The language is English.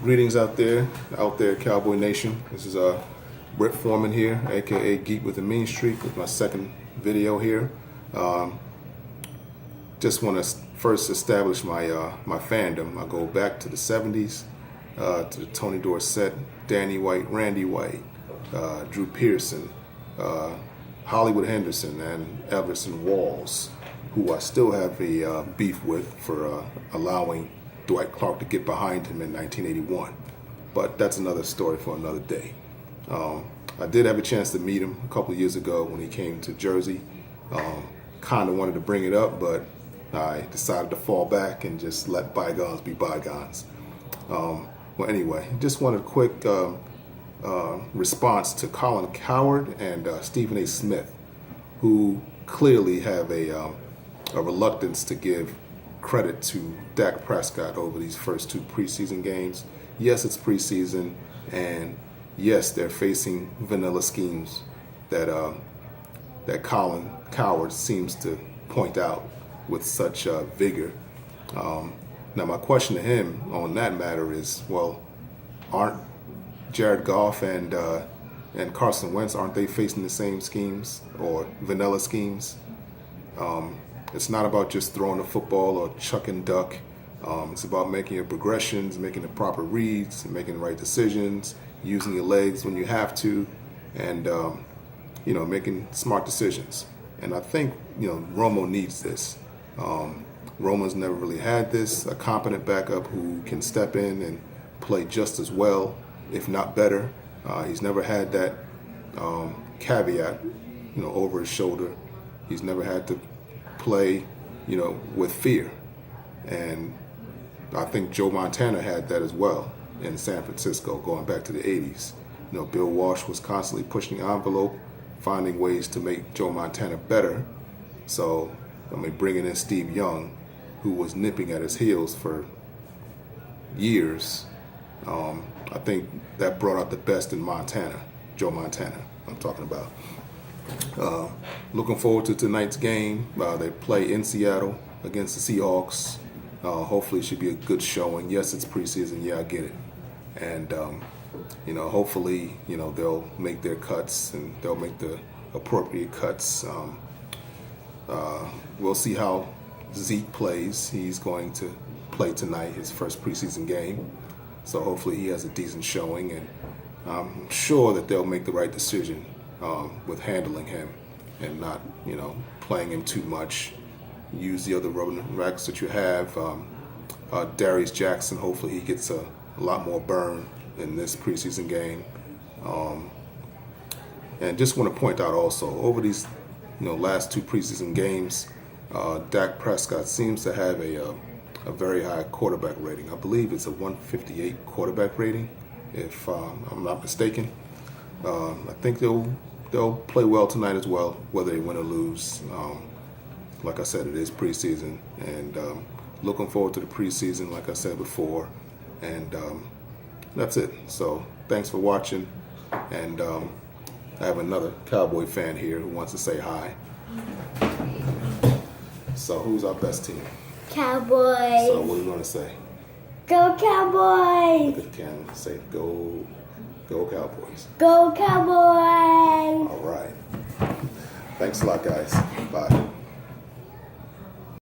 Greetings out there, Cowboy Nation. This is Brett Foreman here, aka Geek with a Mean Streak, with my second video here. Just want to first establish my my fandom. I go back to the '70s, to Tony Dorsett, Danny White, Randy White, Drew Pearson, Hollywood Henderson, and Everson Walls, who I still have a beef with for allowing Dwight Clark to get behind him in 1981. But that's another story for another day. I did have a chance to meet him a couple of years ago when he came to Jersey. Kind of wanted to bring it up, but I decided to fall back and just let bygones be bygones. Well, anyway, just wanted a quick response to Colin Cowherd and Stephen A. Smith, who clearly have a reluctance to give credit to Dak Prescott over these first two preseason games. Yes, it's preseason, and yes, they're facing vanilla schemes that that Colin Cowherd seems to point out with such vigor. Now, my question to him on that matter is, well, aren't Jared Goff and Carson Wentz, aren't they facing the same schemes or vanilla schemes? It's not about just throwing the football or chuck and duck. It's about making your progressions, making the proper reads, making the right decisions, using your legs when you have to, and making smart decisions. And I think Romo needs this. Romo's never really had this, a competent backup who can step in and play just as well, if not better. He's never had that caveat, over his shoulder. He's never had to play, with fear. And I think Joe Montana had that as well in San Francisco, going back to the 80s. Bill Walsh was constantly pushing the envelope, finding ways to make Joe Montana better. So, bringing in Steve Young, who was nipping at his heels for years, I think that brought out the best in Montana, Joe Montana, I'm talking about. Looking forward to tonight's game. They play in Seattle against the Seahawks. Hopefully it should be a good showing. Yes, it's preseason. Yeah, I get it. And, hopefully, they'll make their cuts and they'll make the appropriate cuts. We'll see how Zeke plays. He's going to play tonight, his first preseason game. So hopefully he has a decent showing, and I'm sure that they'll make the right decision with handling him and not, playing him too much. Use the other running backs that you have. Darius Jackson, hopefully he gets a lot more burn in this preseason game. And just want to point out also, over these last two preseason games, Dak Prescott seems to have a very high quarterback rating. I believe it's a 158 quarterback rating, if I'm not mistaken. I think they'll play well tonight as well, whether they win or lose. Like I said, it is preseason, and looking forward to the preseason, like I said before. And that's it. So thanks for watching, and I have another Cowboy fan here who wants to say hi. So who's our best team? Cowboys. So what are you going to say? Go Cowboys. Look at the camera. Say go Cowboys. Go Cowboys. All right. Thanks a lot, guys. Bye.